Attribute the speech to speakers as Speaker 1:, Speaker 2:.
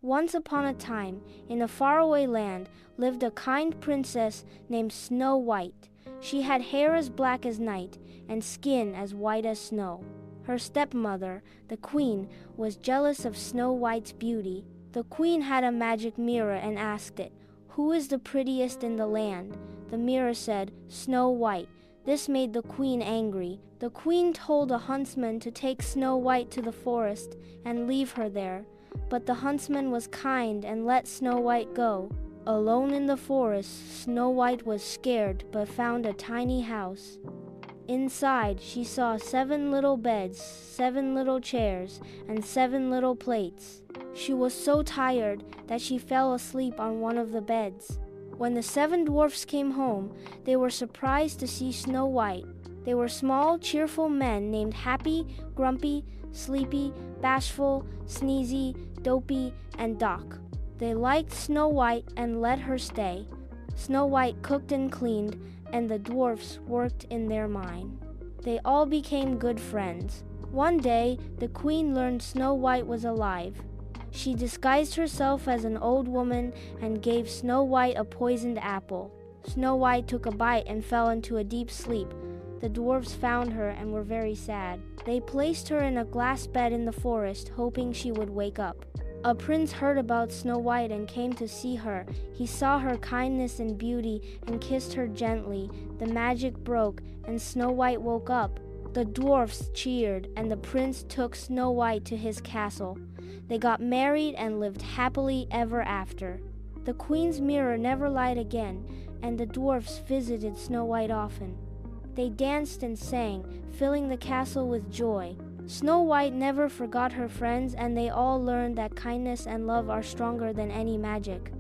Speaker 1: Once upon a time, in a faraway land, lived a kind princess named Snow White. She had hair as black as night and skin as white as snow. Her stepmother, the queen, was jealous of Snow White's beauty. The queen had a magic mirror and asked it, "Who is the prettiest in the land?" The mirror said, "Snow White." This made the queen angry. The queen told a huntsman to take Snow White to the forest and leave her there. But the huntsman was kind and let Snow White go. Alone in the forest, Snow White was scared but found a tiny house. Inside, she saw 7 little beds, 7 little chairs, and 7 little plates. She was so tired that she fell asleep on one of the beds. When the 7 dwarfs came home, they were surprised to see Snow White. They were small, cheerful men named Happy, Grumpy, Sleepy, Bashful, Sneezy, Dopey, and Doc. They liked Snow White and let her stay. Snow White cooked and cleaned, and the dwarfs worked in their mine. They all became good friends. One day, the queen learned Snow White was alive. She disguised herself as an old woman and gave Snow White a poisoned apple. Snow White took a bite and fell into a deep sleep. The dwarfs found her and were very sad. They placed her in a glass bed in the forest, hoping she would wake up. A prince heard about Snow White and came to see her. He saw her kindness and beauty and kissed her gently. The magic broke, and Snow White woke up. The dwarfs cheered, and the prince took Snow White to his castle. They got married and lived happily ever after. The queen's mirror never lied again, and the dwarfs visited Snow White often. They danced and sang, filling the castle with joy. Snow White never forgot her friends, and they all learned that kindness and love are stronger than any magic.